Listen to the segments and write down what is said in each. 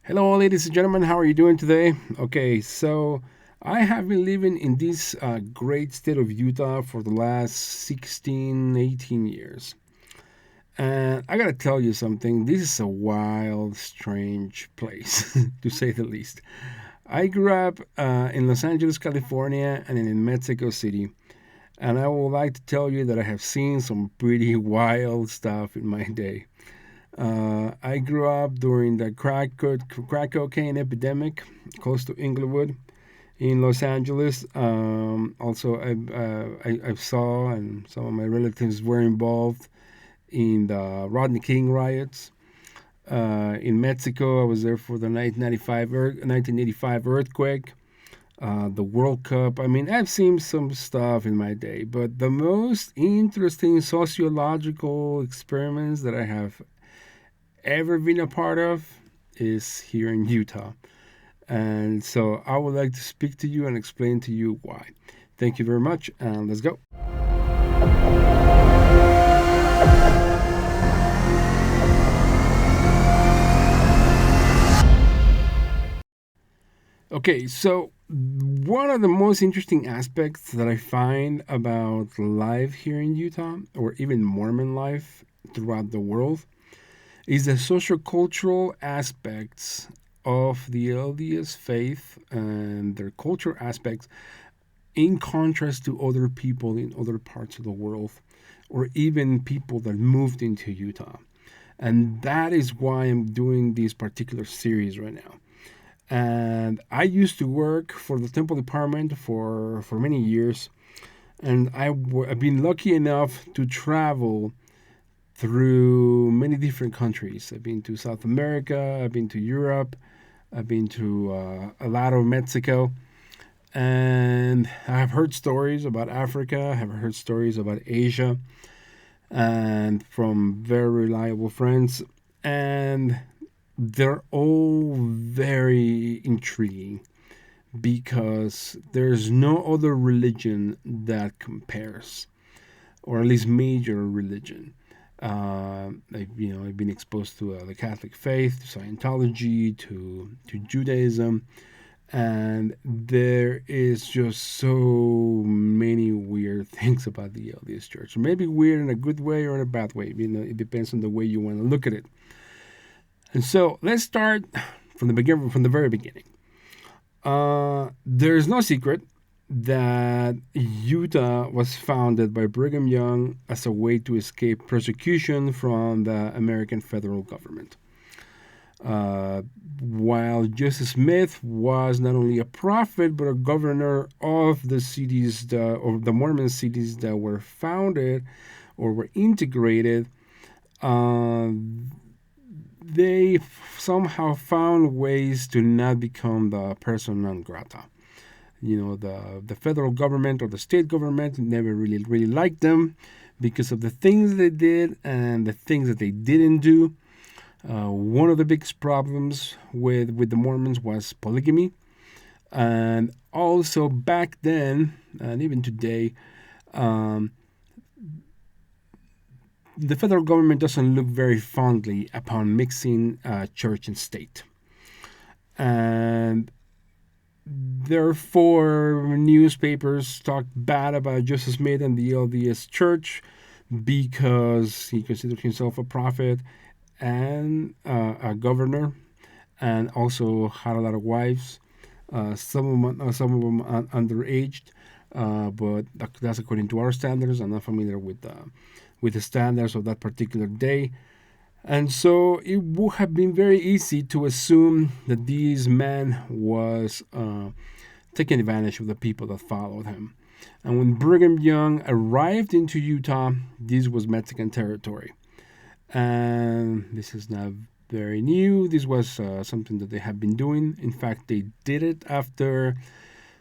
Hello, ladies and gentlemen. How are you doing today? Okay, so I have been living in this great state of Utah for the last 16, 18 years. And I gotta tell you something. This is a wild, strange place, to say the least. I grew up in Los Angeles, California, and in Mexico City. And I would like to tell you that I have seen some pretty wild stuff in my day. I grew up during the crack cocaine epidemic close to Inglewood in Los Angeles. Also, I saw and some of my relatives were involved in the Rodney King riots. In Mexico, I was there for the 1985 earthquake, the World Cup. I mean, I've seen some stuff in my day, but the most interesting sociological experiments that I have ever been a part of is here in Utah. And so I would like to speak to you and explain to you why. Thank you very much, and let's go. Okay, so one of the most interesting aspects that I find about life here in Utah, or even Mormon life throughout the world, is the sociocultural aspects of the LDS faith and their culture aspects in contrast to other people in other parts of the world or even people that moved into Utah. And that is why I'm doing this particular series right now. And I used to work for the temple department for many years. And I've been lucky enough to travel through many different countries. I've been to South America, I've been to Europe, I've been to a lot of Mexico, and I've heard stories about Africa, I've heard stories about Asia, and from very reliable friends, and they're all very intriguing because there's no other religion that compares, or at least major religion. I've been exposed to the Catholic faith, to Scientology, to Judaism, and there is just so many weird things about the LDS Church. Maybe weird in a good way or in a bad way. It depends on the way you want to look at it. And so let's start from the very beginning. There's no secret that Utah was founded by Brigham Young as a way to escape persecution from the American federal government. Uh, while Joseph Smith was not only a prophet but a governor of the cities, of the Mormon cities that were founded or were integrated, uh, they somehow found ways to not become the persona non grata. The federal government or the state government never really liked them because of the things they did and the things that they didn't do. One of the biggest problems with the Mormons was polygamy, and also back then and even today, um, the federal government doesn't look very fondly upon mixing church and state. And therefore, newspapers talked bad about Joseph Smith and the LDS Church because he considered himself a prophet and a governor, and also had a lot of wives. Some of them underaged, but that's according to our standards. I'm not familiar with the standards of that particular day. And so it would have been very easy to assume that this man was taking advantage of the people that followed him. And when Brigham Young arrived into Utah, this was Mexican territory. And this is not very new. This was something that they have been doing. In fact, they did it after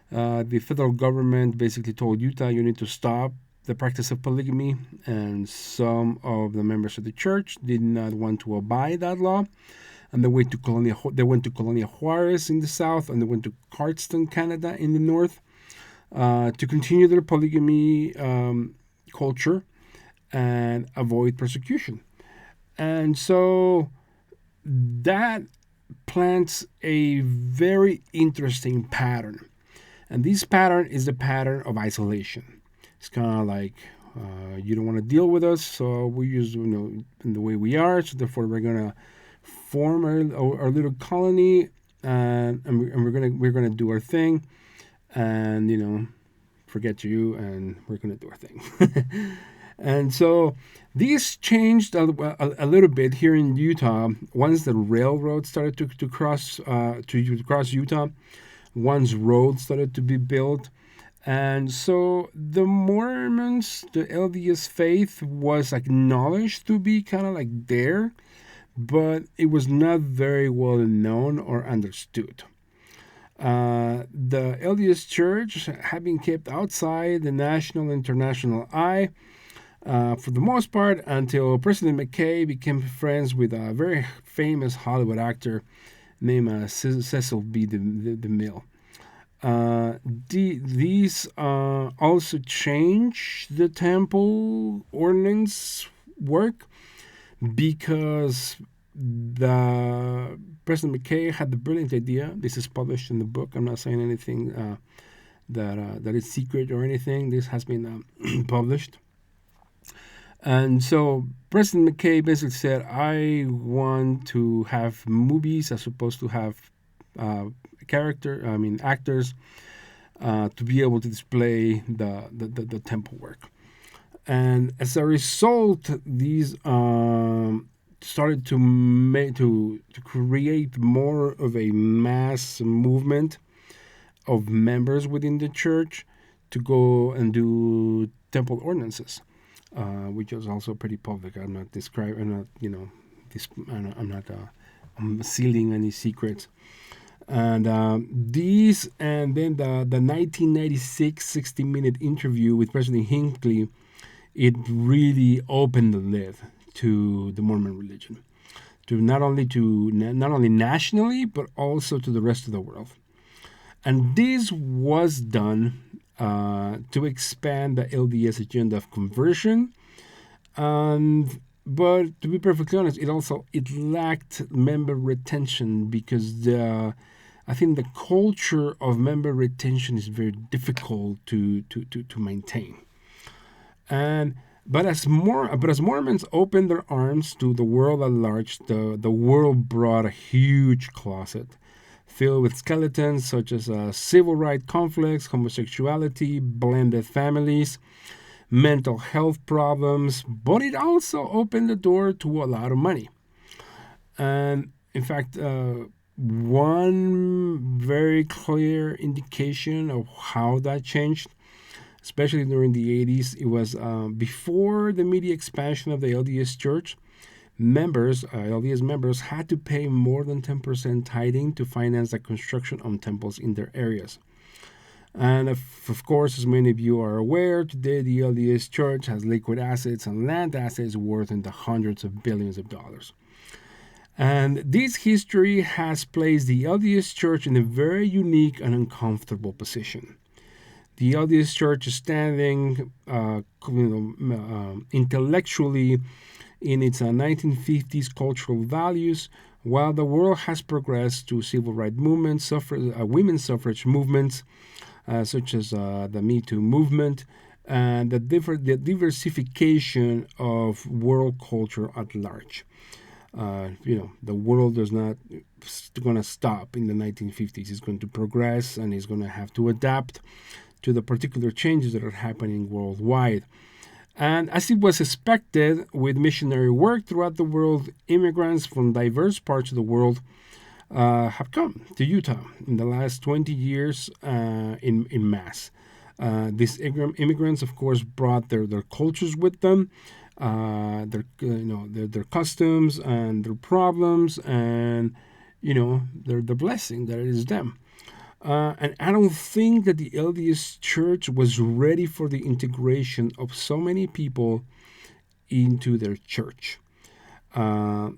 the federal government basically told Utah, you need to stop the practice of polygamy, and some of the members of the church did not want to abide that law, and they went to Colonia Juarez in the south, and they went to Cardston, Canada, in the north, to continue their polygamy culture and avoid persecution. And so that plants a very interesting pattern. And this pattern is the pattern of isolation. It's kind of like you don't want to deal with us, so we use in the way we are. So therefore, we're gonna form our little colony, we're gonna do our thing, and forget you, and we're gonna do our thing. And so these changed a little bit here in Utah once the railroad started to cross to cross Utah. Once roads started to be built, and so the Mormons, the LDS faith, was acknowledged to be kind of like there, but it was not very well known or understood. The LDS Church had been kept outside the national and international eye for the most part until President McKay became friends with a very famous Hollywood actor named Cecil B. DeMille. These also changed the temple ordinance work because the President McKay had the brilliant idea. This is published in the book. I'm not saying anything that is secret or anything. This has been published. And so President McKay basically said, I want to have movies as opposed to have actors, to be able to display the temple work. And as a result, these started to create more of a mass movement of members within the church to go and do temple ordinances, which was also pretty public. I'm not describing. I'm not sealing any secrets. And and then the 1996 60-minute interview with President Hinckley, it really opened the lid to the Mormon religion, to not only nationally but also to the rest of the world. And this was done to expand the LDS agenda of conversion. And but to be perfectly honest, it lacked member retention because I think the culture of member retention is very difficult to maintain. And as Mormons opened their arms to the world at large, the world brought a huge closet filled with skeletons such as civil rights conflicts, homosexuality, blended families, mental health problems, but it also opened the door to a lot of money. And in fact, one very clear indication of how that changed, especially during the 80s, it was before the media expansion of the LDS Church. LDS members had to pay more than 10% tithing to finance the construction of temples in their areas. And of course, as many of you are aware, today the LDS Church has liquid assets and land assets worth in the hundreds of billions of dollars. And this history has placed the LDS Church in a very unique and uncomfortable position. The LDS Church is standing intellectually in its 1950s cultural values, while the world has progressed to civil rights movements, women's suffrage movements, such as the Me Too movement, and the diversification of world culture at large. The world is not going to stop in the 1950s. It's going to progress, and it's going to have to adapt to the particular changes that are happening worldwide. And as it was expected, with missionary work throughout the world, immigrants from diverse parts of the world have come to Utah in the last 20 years in mass. These immigrants, of course, brought their cultures with them, their customs and their problems, and the blessing that is them. And I don't think that the LDS Church was ready for the integration of so many people into their church. I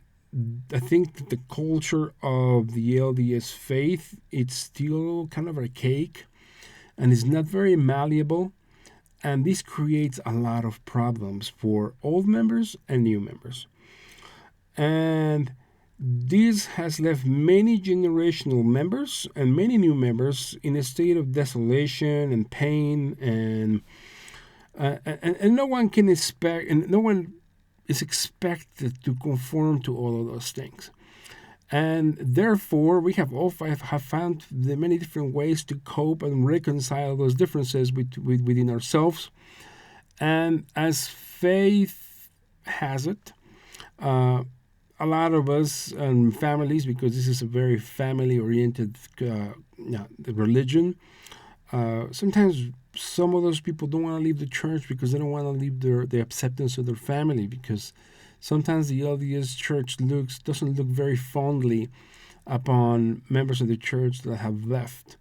think that the culture of the LDS faith, it's still kind of archaic and is not very malleable. And this creates a lot of problems for old members and new members. And This has left many generational members and many new members in a state of desolation and pain, and no one can expect, and no one is expected to conform to all of those things. And therefore, we have all five have found the many different ways to cope and reconcile those differences within ourselves. And as faith has it, uh, a lot of us and families, because this is a very family-oriented religion, sometimes some of those people don't want to leave the church because they don't want to leave the acceptance of their family, because sometimes the LDS church doesn't look very fondly upon members of the church that have left.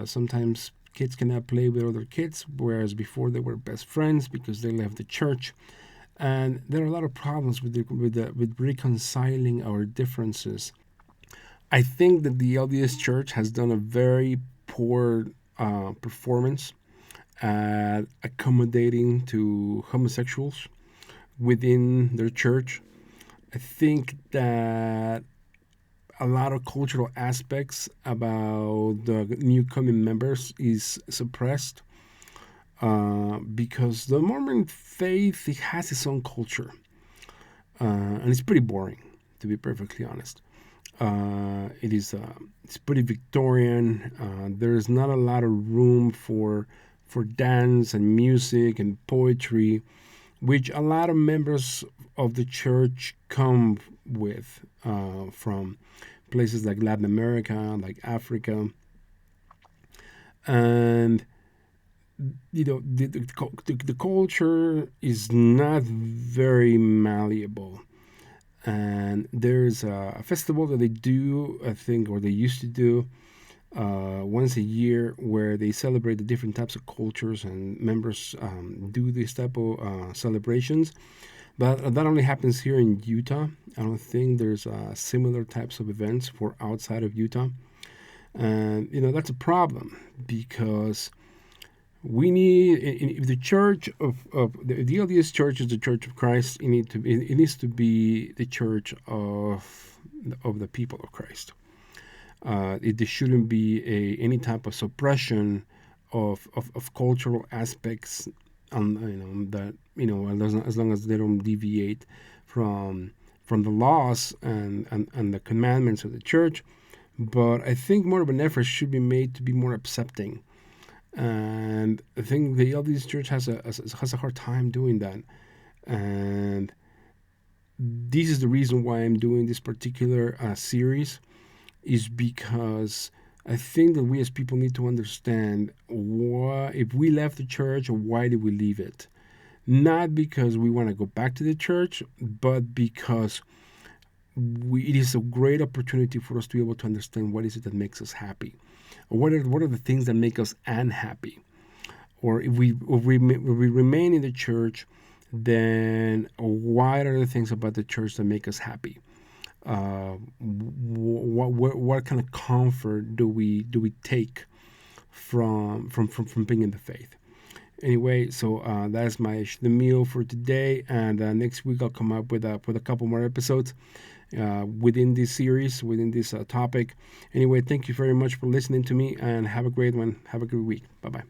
Sometimes kids cannot play with other kids, whereas before they were best friends because they left the church. And there are a lot of problems with reconciling our differences. I think that the LDS Church has done a very poor performance at accommodating to homosexuals within their church. I think that a lot of cultural aspects about the new coming members is suppressed, because the Mormon faith, it has its own culture, and it's pretty boring, to be perfectly honest. It's pretty Victorian. There's not a lot of room for dance and music and poetry, which a lot of members of the church come with, from places like Latin America, like Africa, and the culture is not very malleable. And there's a festival that they do, I think, or they used to do, once a year, where they celebrate the different types of cultures, and members do this type of celebrations. But that only happens here in Utah. I don't think there's similar types of events for outside of Utah. And that's a problem, because we need, if the church of the LDS church is the Church of Christ, it needs to be the church of the people of Christ. There shouldn't be any type of suppression of cultural aspects, that as long as they don't deviate from the laws and the commandments of the church. But I think more of an effort should be made to be more accepting, and I think the LDS Church has a hard time doing that. And this is the reason why I'm doing this particular series, is because I think that we as people need to understand why, if we left the church, or why did we leave it? Not because we want to go back to the church, but because it is a great opportunity for us to be able to understand what is it that makes us happy, or what are the things that make us unhappy. Or if we remain in the church, then what are the things about the church that make us happy? What kind of comfort do we take from being in the faith? Anyway, so that's the meal for today, and next week I'll come up with a couple more episodes within this series, within this topic. Anyway, thank you very much for listening to me, and have a great one. Have a good week. Bye bye.